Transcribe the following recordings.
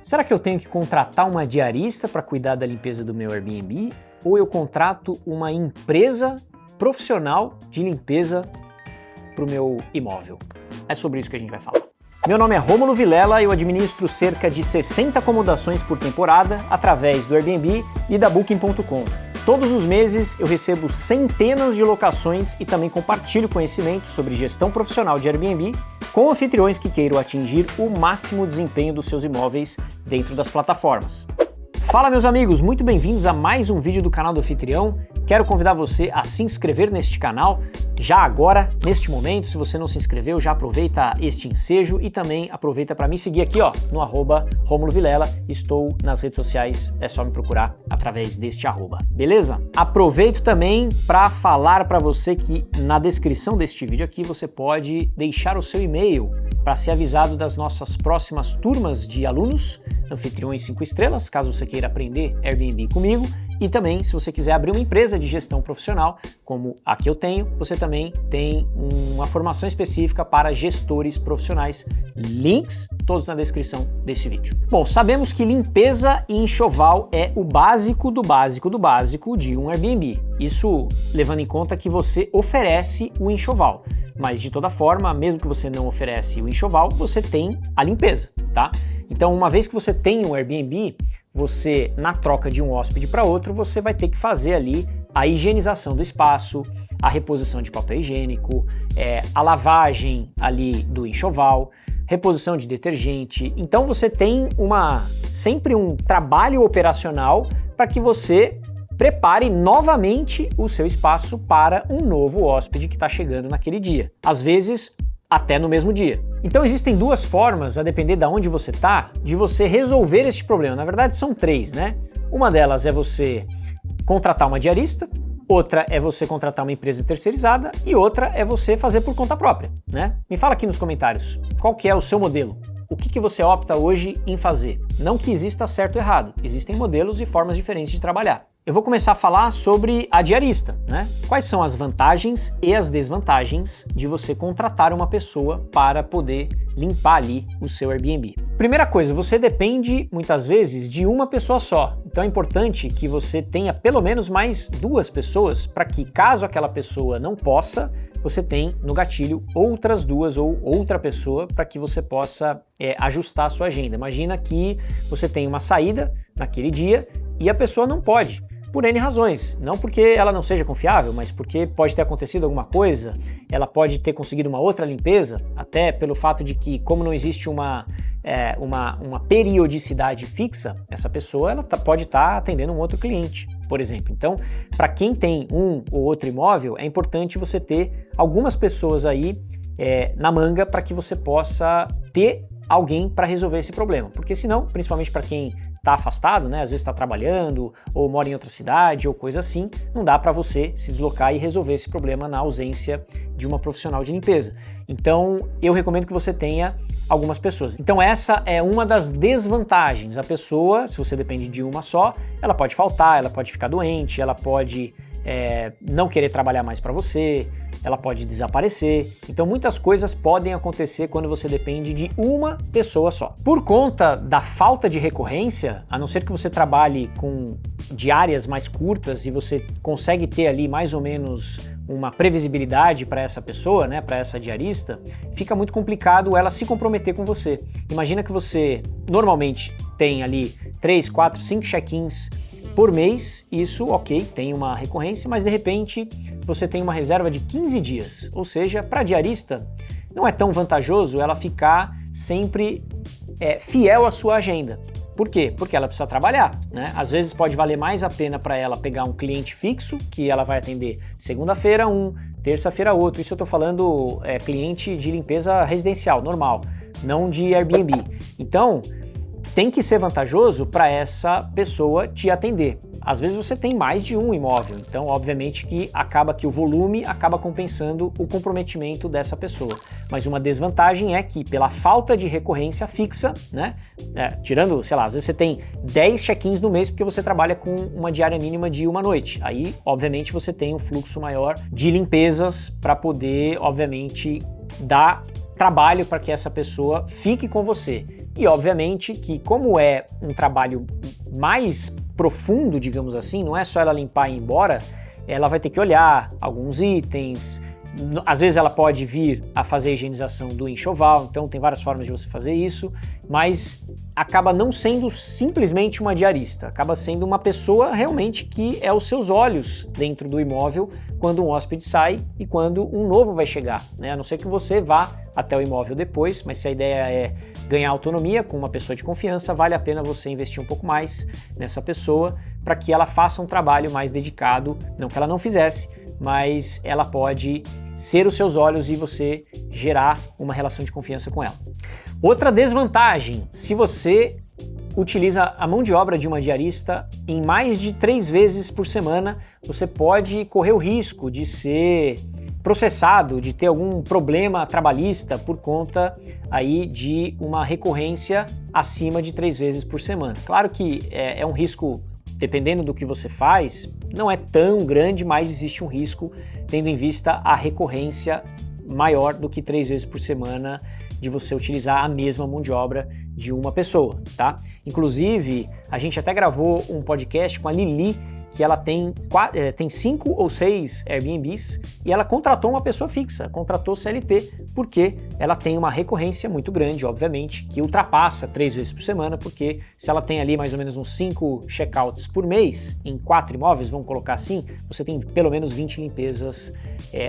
Será que eu tenho que contratar uma diarista para cuidar da limpeza do meu Airbnb? Ou eu contrato uma empresa profissional de limpeza para o meu imóvel? É sobre isso que a gente vai falar. Meu nome é Rômulo Vilela e eu administro cerca de 60 acomodações por temporada através do Airbnb e da Booking.com. Todos os meses eu recebo centenas de locações e também compartilho conhecimentos sobre gestão profissional de Airbnb com anfitriões que queiram atingir o máximo desempenho dos seus imóveis dentro das plataformas. Fala meus amigos, muito bem-vindos a mais um vídeo do canal do Anfitrião. Quero convidar você a se inscrever neste canal já agora, neste momento. Se você não se inscreveu, já aproveita este ensejo e também aproveita para me seguir aqui no @Rômulo Vilela. Estou nas redes sociais, é só me procurar através deste @, beleza? Aproveito também para falar para você que na descrição deste vídeo aqui você pode deixar o seu e-mail para ser avisado das nossas próximas turmas de alunos, anfitriões 5 estrelas, caso você queira aprender Airbnb comigo. E também, se você quiser abrir uma empresa de gestão profissional, como a que eu tenho, você também tem uma formação específica para gestores profissionais. Links todos na descrição desse vídeo. Bom, sabemos que limpeza e enxoval é o básico do básico do básico de um Airbnb. Isso levando em conta que você oferece o enxoval. Mas de toda forma, mesmo que você não oferece o enxoval, você tem a limpeza, tá? Então, uma vez que você tem um Airbnb, você, na troca de um hóspede para outro, você vai ter que fazer ali a higienização do espaço, a reposição de papel higiênico, a lavagem ali do enxoval, reposição de detergente. Então você tem sempre um trabalho operacional para que você prepare novamente o seu espaço para um novo hóspede que está chegando naquele dia. Às vezes, até no mesmo dia. Então existem duas formas, a depender de onde você está, de você resolver este problema. Na verdade são três, né? Uma delas é você contratar uma diarista, outra é você contratar uma empresa terceirizada e outra é você fazer por conta própria, né? Me fala aqui nos comentários, qual que é o seu modelo? O que você opta hoje em fazer? Não que exista certo ou errado, existem modelos e formas diferentes de trabalhar. Eu vou começar a falar sobre a diarista, né? Quais são as vantagens e as desvantagens de você contratar uma pessoa para poder limpar ali o seu Airbnb? Primeira coisa, você depende muitas vezes de uma pessoa só. Então é importante que você tenha pelo menos mais duas pessoas para que, caso aquela pessoa não possa, você tem no gatilho outras duas ou outra pessoa para que você possa ajustar a sua agenda. Imagina que você tem uma saída naquele dia e a pessoa não pode. Por N razões, não porque ela não seja confiável, mas porque pode ter acontecido alguma coisa, ela pode ter conseguido uma outra limpeza, até pelo fato de que, como não existe uma periodicidade fixa, essa pessoa ela pode estar atendendo um outro cliente, por exemplo. Então, para quem tem um ou outro imóvel, é importante você ter algumas pessoas aí na manga para que você possa ter alguém para resolver esse problema, porque senão, principalmente para quem está afastado, né, às vezes está trabalhando ou mora em outra cidade ou coisa assim, não dá para você se deslocar e resolver esse problema na ausência de uma profissional de limpeza. Então, eu recomendo que você tenha algumas pessoas. Então, essa é uma das desvantagens. A pessoa, se você depende de uma só, ela pode faltar, ela pode ficar doente, ela pode não querer trabalhar mais para você, ela pode desaparecer. Então muitas coisas podem acontecer quando você depende de uma pessoa só. Por conta da falta de recorrência, a não ser que você trabalhe com diárias mais curtas e você consegue ter ali mais ou menos uma previsibilidade para essa pessoa, né, para essa diarista, fica muito complicado ela se comprometer com você. Imagina que você normalmente tem ali 3, 4, 5 check-ins por mês, isso ok, tem uma recorrência, mas de repente você tem uma reserva de 15 dias, ou seja, para a diarista não é tão vantajoso ela ficar sempre fiel à sua agenda. Por quê? Porque ela precisa trabalhar, né? Às vezes pode valer mais a pena para ela pegar um cliente fixo, que ela vai atender segunda-feira um, terça-feira outro. Isso eu estou falando cliente de limpeza residencial, normal, não de Airbnb. Então, tem que ser vantajoso para essa pessoa te atender. Às vezes você tem mais de um imóvel, então obviamente que acaba que o volume acaba compensando o comprometimento dessa pessoa. Mas uma desvantagem é que pela falta de recorrência fixa, né, tirando, sei lá, às vezes você tem 10 check-ins no mês porque você trabalha com uma diária mínima de uma noite. Aí, obviamente, você tem um fluxo maior de limpezas para poder, obviamente, dar trabalho para que essa pessoa fique com você. E obviamente que como é um trabalho mais profundo, digamos assim, não é só ela limpar e ir embora, ela vai ter que olhar alguns itens, às vezes ela pode vir a fazer a higienização do enxoval, então tem várias formas de você fazer isso, mas acaba não sendo simplesmente uma diarista, acaba sendo uma pessoa realmente que é os seus olhos dentro do imóvel quando um hóspede sai e quando um novo vai chegar, né? A não ser que você vá até o imóvel depois, mas se a ideia é ganhar autonomia com uma pessoa de confiança, vale a pena você investir um pouco mais nessa pessoa para que ela faça um trabalho mais dedicado, não que ela não fizesse, mas ela pode ser os seus olhos e você gerar uma relação de confiança com ela. Outra desvantagem, se você utiliza a mão de obra de uma diarista em mais de 3 vezes por semana, você pode correr o risco de ser processado, de ter algum problema trabalhista por conta aí de uma recorrência acima de 3 vezes por semana. Claro que é um risco, dependendo do que você faz, não é tão grande, mas existe um risco tendo em vista a recorrência maior do que 3 vezes por semana de você utilizar a mesma mão de obra de uma pessoa, tá? Inclusive, a gente até gravou um podcast com a Lili, que ela tem 5 ou 6 Airbnbs e ela contratou uma pessoa fixa, contratou CLT, porque ela tem uma recorrência muito grande, obviamente, que ultrapassa 3 vezes por semana, porque se ela tem ali mais ou menos uns 5 checkouts por mês, em 4 imóveis, vamos colocar assim, você tem pelo menos 20 limpezas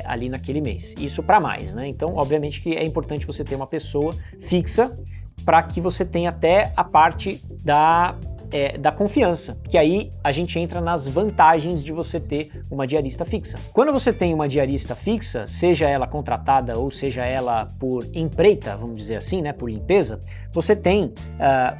ali naquele mês. Isso para mais, né? Então, obviamente que é importante você ter uma pessoa fixa para que você tenha até a parte da confiança, que aí a gente entra nas vantagens de você ter uma diarista fixa. Quando você tem uma diarista fixa, seja ela contratada ou seja ela por empreita, vamos dizer assim, né, por limpeza, você tem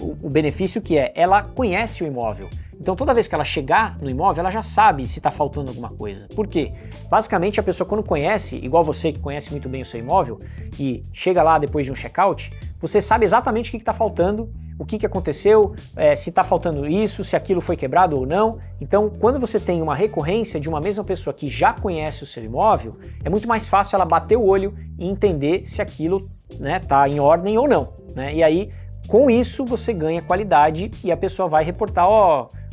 o benefício que ela conhece o imóvel. Então toda vez que ela chegar no imóvel, ela já sabe se está faltando alguma coisa. Por quê? Basicamente a pessoa quando conhece, igual você que conhece muito bem o seu imóvel, e chega lá depois de um check-out, você sabe exatamente o que está faltando, o que aconteceu, se está faltando isso, se aquilo foi quebrado ou não. Então, quando você tem uma recorrência de uma mesma pessoa que já conhece o seu imóvel, é muito mais fácil ela bater o olho e entender se aquilo tá em ordem ou não, né? E aí, com isso, você ganha qualidade e a pessoa vai reportar,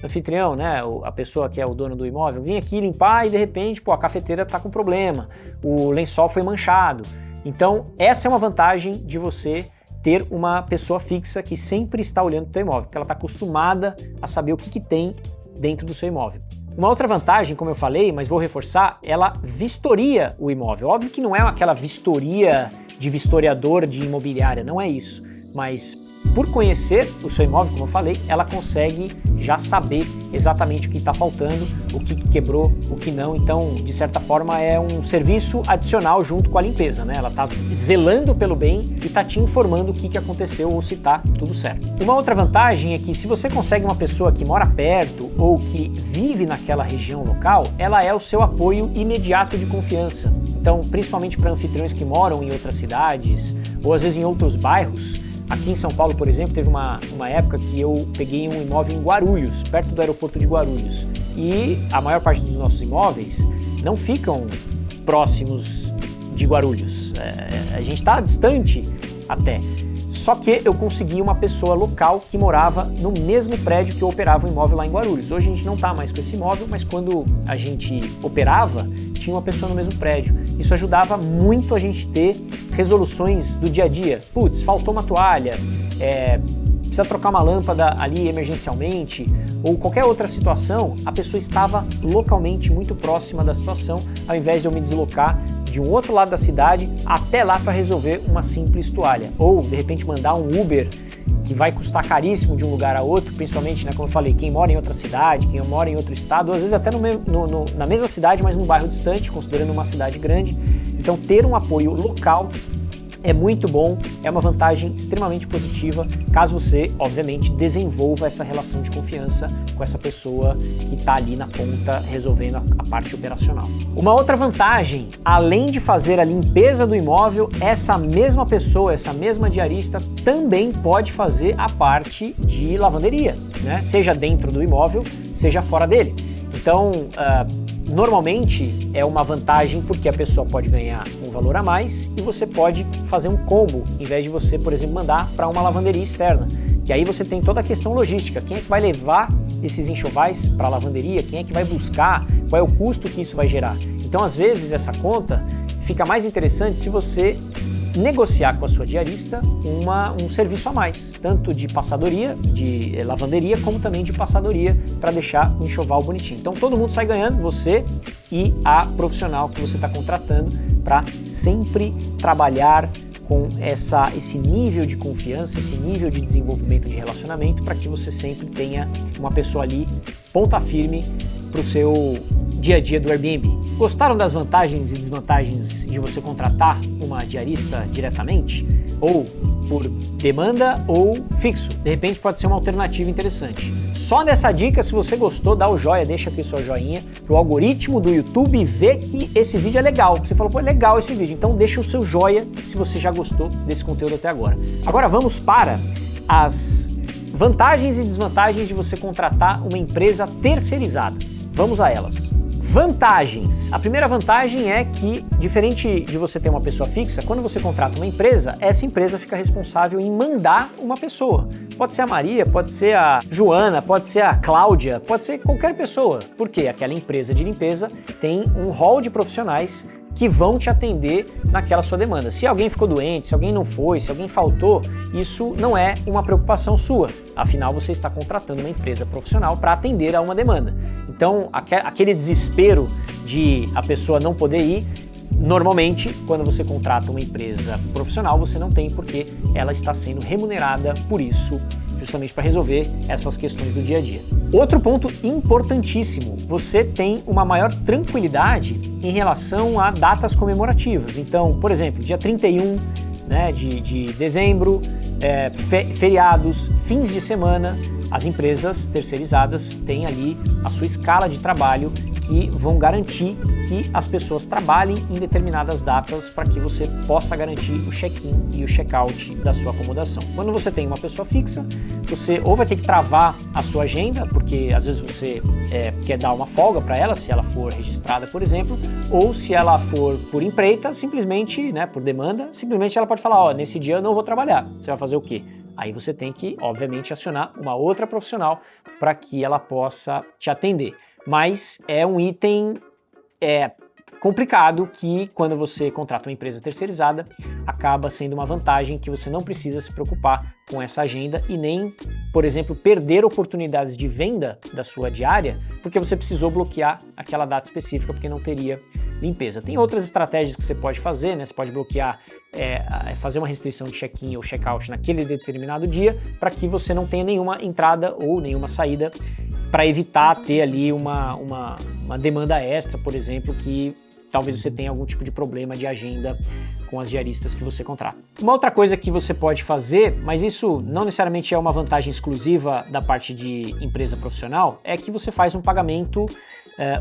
anfitrião, né, a pessoa que é o dono do imóvel, vim aqui limpar e de repente, a cafeteira está com problema, o lençol foi manchado. Então, essa é uma vantagem de você ter uma pessoa fixa que sempre está olhando para o teu imóvel, porque ela está acostumada a saber o que tem dentro do seu imóvel. Uma outra vantagem, como eu falei, mas vou reforçar, ela vistoria o imóvel. Óbvio que não é aquela vistoria de vistoriador de imobiliária, não é isso, mas por conhecer o seu imóvel, como eu falei, ela consegue já saber exatamente o que está faltando, o que quebrou, o que não. Então, de certa forma, é um serviço adicional junto com a limpeza, né? Ela está zelando pelo bem e está te informando o que aconteceu ou se está tudo certo. Uma outra vantagem é que se você consegue uma pessoa que mora perto ou que vive naquela região local, ela é o seu apoio imediato de confiança. Então, principalmente para anfitriões que moram em outras cidades ou às vezes em outros bairros. Aqui em São Paulo, por exemplo, teve uma época que eu peguei um imóvel em Guarulhos, perto do aeroporto de Guarulhos. E a maior parte dos nossos imóveis não ficam próximos de Guarulhos. A gente está distante até. Só que eu consegui uma pessoa local que morava no mesmo prédio que eu operava o imóvel lá em Guarulhos. Hoje a gente não está mais com esse imóvel, mas quando a gente operava, tinha uma pessoa no mesmo prédio. Isso ajudava muito a gente ter resoluções do dia a dia. Putz, faltou uma toalha, precisa trocar uma lâmpada ali emergencialmente, ou qualquer outra situação, a pessoa estava localmente muito próxima da situação, ao invés de eu me deslocar de um outro lado da cidade até lá para resolver uma simples toalha. Ou, de repente, mandar um Uber que vai custar caríssimo de um lugar a outro, principalmente, né, como eu falei, quem mora em outra cidade, quem mora em outro estado, ou às vezes até na mesma cidade, mas num bairro distante, considerando uma cidade grande. Então, ter um apoio local é muito bom, é uma vantagem extremamente positiva, caso você, obviamente, desenvolva essa relação de confiança com essa pessoa que está ali na ponta resolvendo a parte operacional. Uma outra vantagem, além de fazer a limpeza do imóvel, essa mesma pessoa, essa mesma diarista, também pode fazer a parte de lavanderia, né? Seja dentro do imóvel, seja fora dele. Então, normalmente é uma vantagem porque a pessoa pode ganhar um valor a mais e você pode fazer um combo, em vez de você, por exemplo, mandar para uma lavanderia externa. E aí você tem toda a questão logística, quem é que vai levar esses enxovais para a lavanderia, quem é que vai buscar, qual é o custo que isso vai gerar. Então, às vezes, essa conta fica mais interessante se você negociar com a sua diarista um serviço a mais, tanto de passadoria, de lavanderia, como também de passadoria, para deixar o enxoval bonitinho. Então todo mundo sai ganhando, você e a profissional que você está contratando, para sempre trabalhar com esse nível de confiança, esse nível de desenvolvimento de relacionamento, para que você sempre tenha uma pessoa ali, ponta firme, para o seu dia a dia do Airbnb. Gostaram das vantagens e desvantagens de você contratar uma diarista diretamente? Ou por demanda ou fixo? De repente pode ser uma alternativa interessante. Só nessa dica, se você gostou, dá o joia, deixa aqui o seu joinha, para o algoritmo do YouTube ver que esse vídeo é legal. Você falou, pô, é legal esse vídeo, então deixa o seu joia se você já gostou desse conteúdo até agora. Agora vamos para as vantagens e desvantagens de você contratar uma empresa terceirizada. Vamos a elas. Vantagens. A primeira vantagem é que, diferente de você ter uma pessoa fixa, quando você contrata uma empresa, essa empresa fica responsável em mandar uma pessoa. Pode ser a Maria, pode ser a Joana, pode ser a Cláudia, pode ser qualquer pessoa, porque aquela empresa de limpeza tem um hall de profissionais que vão te atender naquela sua demanda. Se alguém ficou doente, se alguém não foi, se alguém faltou, isso não é uma preocupação sua. Afinal, você está contratando uma empresa profissional para atender a uma demanda. Então, aquele desespero de a pessoa não poder ir, normalmente, quando você contrata uma empresa profissional, você não tem, porque ela está sendo remunerada por isso, justamente para resolver essas questões do dia a dia. Outro ponto importantíssimo, você tem uma maior tranquilidade em relação a datas comemorativas. Então, por exemplo, dia 31, de dezembro, feriados, fins de semana, as empresas terceirizadas têm ali a sua escala de trabalho que vão garantir que as pessoas trabalhem em determinadas datas para que você possa garantir o check-in e o check-out da sua acomodação. Quando você tem uma pessoa fixa, você ou vai ter que travar a sua agenda, porque às vezes você quer dar uma folga para ela, se ela for registrada, por exemplo, ou se ela for por empreita, simplesmente, por demanda, simplesmente ela pode falar, nesse dia eu não vou trabalhar. Você vai fazer o quê? Aí você tem que, obviamente, acionar uma outra profissional para que ela possa te atender. Mas é um item complicado que, quando você contrata uma empresa terceirizada, acaba sendo uma vantagem que você não precisa se preocupar com essa agenda e nem, por exemplo, perder oportunidades de venda da sua diária porque você precisou bloquear aquela data específica porque não teria limpeza. Tem outras estratégias que você pode fazer, Você pode bloquear, fazer uma restrição de check-in ou check-out naquele determinado dia para que você não tenha nenhuma entrada ou nenhuma saída, para evitar ter ali uma demanda extra, por exemplo, que talvez você tenha algum tipo de problema de agenda com as diaristas que você contrata. Uma outra coisa que você pode fazer, mas isso não necessariamente é uma vantagem exclusiva da parte de empresa profissional, é que você faz um pagamento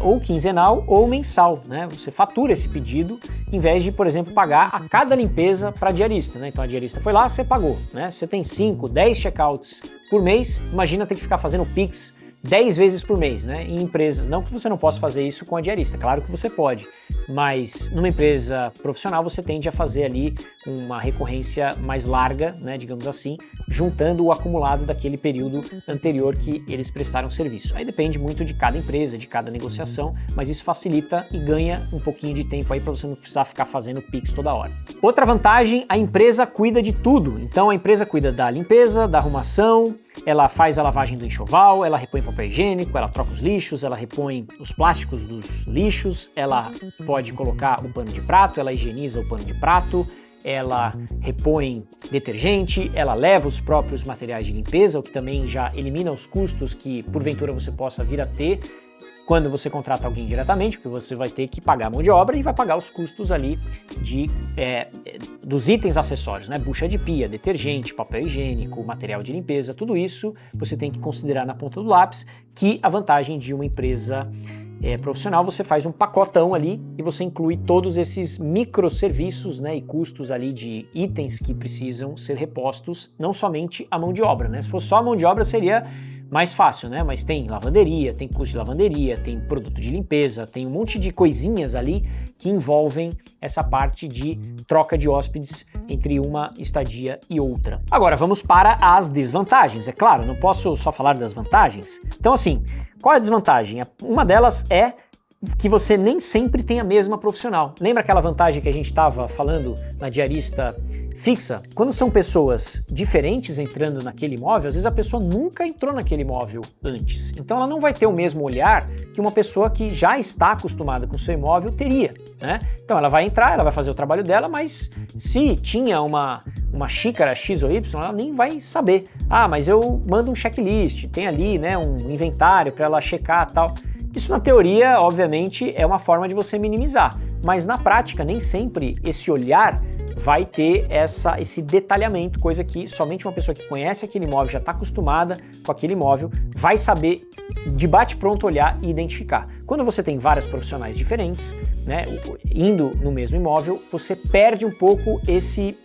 ou quinzenal ou mensal, Você fatura esse pedido, em vez de, por exemplo, pagar a cada limpeza para a diarista, Então a diarista foi lá, você pagou, Você tem 5, 10 checkouts por mês, imagina ter que ficar fazendo Pix 10 vezes por mês, em empresas. Não que você não possa fazer isso com a diarista, claro que você pode, mas numa empresa profissional você tende a fazer ali uma recorrência mais larga, digamos assim, juntando o acumulado daquele período anterior que eles prestaram serviço. Aí depende muito de cada empresa, de cada negociação, mas isso facilita e ganha um pouquinho de tempo aí para você não precisar ficar fazendo Pix toda hora. Outra vantagem, a empresa cuida de tudo. Então a empresa cuida da limpeza, da arrumação, ela faz a lavagem do enxoval, ela repõe papel higiênico, ela troca os lixos, ela repõe os plásticos dos lixos, ela pode colocar o pano de prato, ela higieniza o pano de prato, ela repõe detergente, ela leva os próprios materiais de limpeza, o que também já elimina os custos que porventura você possa vir a ter quando você contrata alguém diretamente, porque você vai ter que pagar a mão de obra e vai pagar os custos ali dos itens acessórios, bucha de pia, detergente, papel higiênico, material de limpeza, tudo isso você tem que considerar na ponta do lápis, que a vantagem de uma empresa profissional, você faz um pacotão ali e você inclui todos esses microserviços e custos ali de itens que precisam ser repostos, não somente a mão de obra. Se fosse só a mão de obra seria mais fácil, né? Mas tem lavanderia, tem custo de lavanderia, tem produto de limpeza, tem um monte de coisinhas ali que envolvem essa parte de troca de hóspedes entre uma estadia e outra. Agora, vamos para as desvantagens. É claro, não posso só falar das vantagens. Então, assim, qual é a desvantagem? Uma delas é que você nem sempre tem a mesma profissional. Lembra aquela vantagem que a gente estava falando na diarista fixa? Quando são pessoas diferentes entrando naquele imóvel, às vezes a pessoa nunca entrou naquele imóvel antes. Então ela não vai ter o mesmo olhar que uma pessoa que já está acostumada com o seu imóvel teria, né? Então ela vai entrar, ela vai fazer o trabalho dela, mas se tinha uma xícara X ou Y, ela nem vai saber. Ah, mas eu mando um checklist, tem ali, né, um inventário para ela checar e tal. Isso na teoria, obviamente, é uma forma de você minimizar, mas na prática nem sempre esse olhar vai ter esse detalhamento, coisa que somente uma pessoa que conhece aquele imóvel, já está acostumada com aquele imóvel, vai saber de bate-pronto olhar e identificar. Quando você tem várias profissionais diferentes, né, indo no mesmo imóvel, você perde um pouco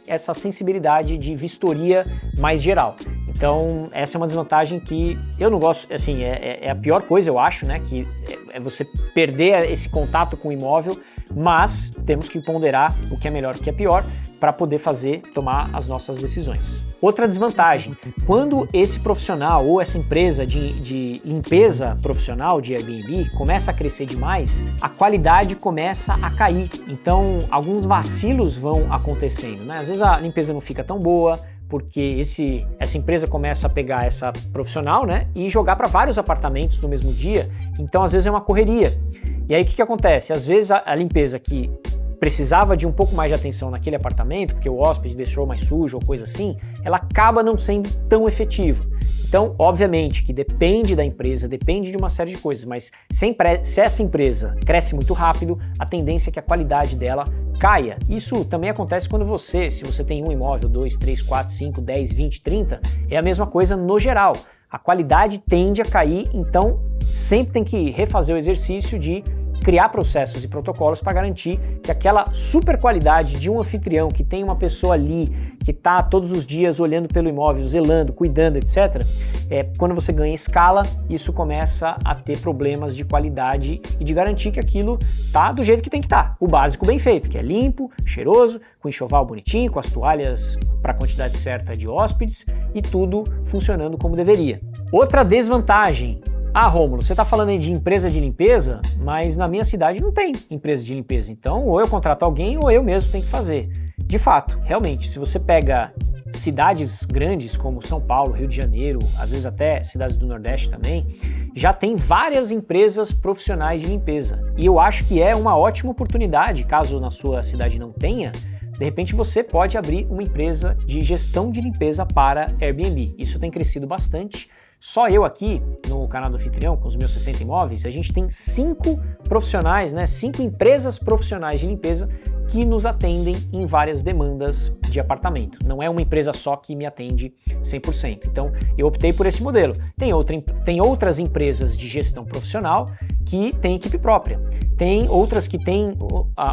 essa sensibilidade de vistoria mais geral. Então, essa é uma desvantagem que eu não gosto, assim, é a pior coisa, eu acho, né, que é você perder esse contato com o imóvel, mas temos que ponderar o que é melhor e o que é pior para poder tomar as nossas decisões. Outra desvantagem, quando esse profissional ou essa empresa de limpeza profissional de Airbnb começa a crescer demais, a qualidade começa a cair. Então, alguns vacilos vão acontecendo, né? Às vezes a limpeza não fica tão boa, porque essa empresa começa a pegar essa profissional, né, e jogar para vários apartamentos no mesmo dia, então às vezes é uma correria. E aí o que acontece? Às vezes a limpeza que precisava de um pouco mais de atenção naquele apartamento, porque o hóspede deixou mais sujo ou coisa assim, ela acaba não sendo tão efetiva. Então, obviamente que depende da empresa, depende de uma série de coisas, mas se essa empresa cresce muito rápido, a tendência é que a qualidade dela caia. Isso também acontece quando se você tem um imóvel, 2, 3, 4, 5, 10, 20, 30, é a mesma coisa no geral. A qualidade tende a cair, então sempre tem que refazer o exercício de criar processos e protocolos para garantir que aquela super qualidade de um anfitrião que tem uma pessoa ali, que está todos os dias olhando pelo imóvel, zelando, cuidando, etc., quando você ganha escala, isso começa a ter problemas de qualidade e de garantir que aquilo está do jeito que tem que estar. O básico bem feito, que é limpo, cheiroso, com enxoval bonitinho, com as toalhas para a quantidade certa de hóspedes e tudo funcionando como deveria. Outra desvantagem. Ah, Rômulo, você está falando aí de empresa de limpeza, mas na minha cidade não tem empresa de limpeza, então ou eu contrato alguém ou eu mesmo tenho que fazer. De fato, realmente, se você pega cidades grandes como São Paulo, Rio de Janeiro, às vezes até cidades do Nordeste também, já tem várias empresas profissionais de limpeza. E eu acho que é uma ótima oportunidade, caso na sua cidade não tenha, de repente você pode abrir uma empresa de gestão de limpeza para Airbnb. Isso tem crescido bastante. Só eu aqui, no canal do Anfitrião, com os meus 60 imóveis, a gente tem 5 profissionais, né, 5 empresas profissionais de limpeza que nos atendem em várias demandas de apartamento. Não é uma empresa só que me atende 100%. Então, eu optei por esse modelo. Tem outras empresas de gestão profissional que têm equipe própria. Tem outras que têm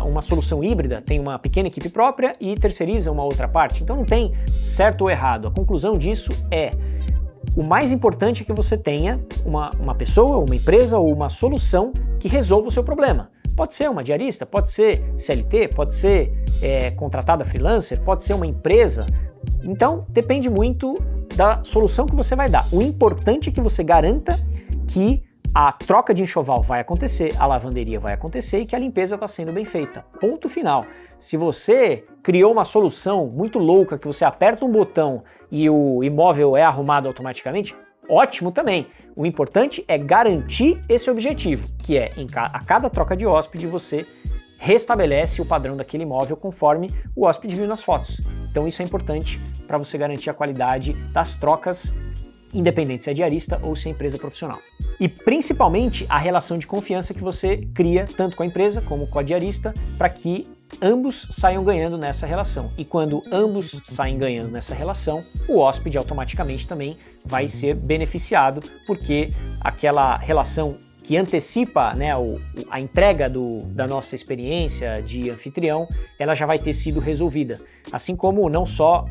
uma solução híbrida, tem uma pequena equipe própria e terceiriza uma outra parte. Então, não tem certo ou errado. A conclusão disso é: o mais importante é que você tenha uma pessoa, uma empresa ou uma solução que resolva o seu problema. Pode ser uma diarista, pode ser CLT, pode ser contratada freelancer, pode ser uma empresa. Então, depende muito da solução que você vai dar. O importante é que você garanta que a troca de enxoval vai acontecer, a lavanderia vai acontecer e que a limpeza está sendo bem feita. Ponto final. Se você criou uma solução muito louca que você aperta um botão e o imóvel é arrumado automaticamente, ótimo também. O importante é garantir esse objetivo, que é a cada troca de hóspede você restabelece o padrão daquele imóvel conforme o hóspede viu nas fotos. Então isso é importante para você garantir a qualidade das trocas, independente se é diarista ou se é empresa profissional. E principalmente a relação de confiança que você cria tanto com a empresa como com a diarista para que ambos saiam ganhando nessa relação. E quando ambos saem ganhando nessa relação, o hóspede automaticamente também vai ser beneficiado, porque aquela relação que antecipa, né, a entrega da nossa experiência de anfitrião, ela já vai ter sido resolvida. Assim como não só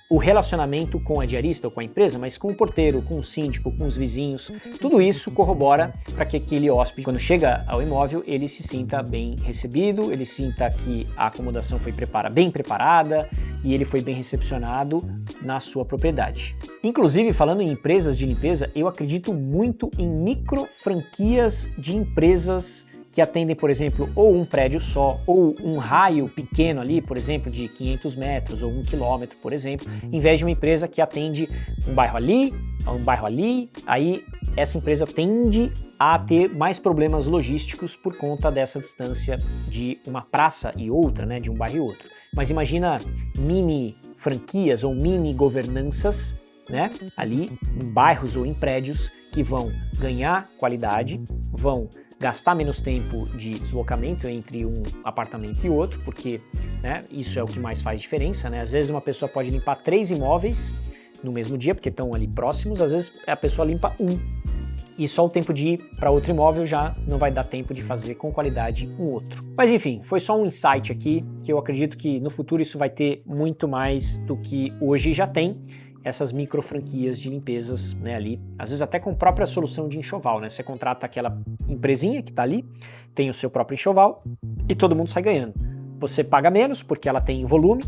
o relacionamento com a diarista ou com a empresa, mas com o porteiro, com o síndico, com os vizinhos. Tudo isso corrobora para que aquele hóspede, quando chega ao imóvel, ele se sinta bem recebido, ele sinta que a acomodação foi bem preparada e ele foi bem recepcionado na sua propriedade. Inclusive, falando em empresas de limpeza, eu acredito muito em micro franquias de empresas que atendem, por exemplo, ou um prédio só, ou um raio pequeno ali, por exemplo, de 500 metros ou 1 quilômetro, por exemplo, em vez de uma empresa que atende um bairro ali, aí essa empresa tende a ter mais problemas logísticos por conta dessa distância de uma praça e outra, né, de um bairro e outro. Mas imagina mini franquias ou mini governanças, né, ali em bairros ou em prédios que vão ganhar qualidade, vão gastar menos tempo de deslocamento entre um apartamento e outro, porque, né, isso é o que mais faz diferença, né? Às vezes uma pessoa pode limpar 3 imóveis no mesmo dia, porque estão ali próximos, às vezes a pessoa limpa um, e só o tempo de ir para outro imóvel já não vai dar tempo de fazer com qualidade um outro. Mas enfim, foi só um insight aqui, que eu acredito que no futuro isso vai ter muito mais do que hoje já tem, essas micro franquias de limpezas, né, ali, às vezes até com própria solução de enxoval, né? Você contrata aquela empresinha que está ali, tem o seu próprio enxoval e todo mundo sai ganhando. Você paga menos porque ela tem volume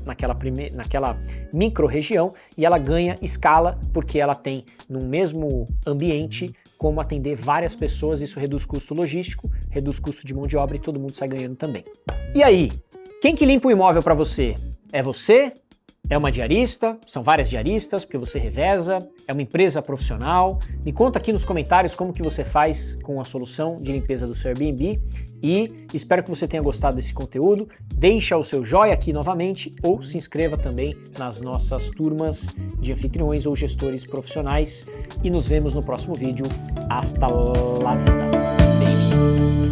naquela micro região e ela ganha escala porque ela tem no mesmo ambiente como atender várias pessoas, isso reduz custo logístico, reduz custo de mão de obra e todo mundo sai ganhando também. E aí, quem que limpa o imóvel para você? É você? É uma diarista? São várias diaristas, porque você reveza? É uma empresa profissional? Me conta aqui nos comentários como que você faz com a solução de limpeza do seu Airbnb e espero que você tenha gostado desse conteúdo. Deixa o seu joinha aqui novamente ou se inscreva também nas nossas turmas de anfitriões ou gestores profissionais e nos vemos no próximo vídeo. Hasta la vista. Beijo.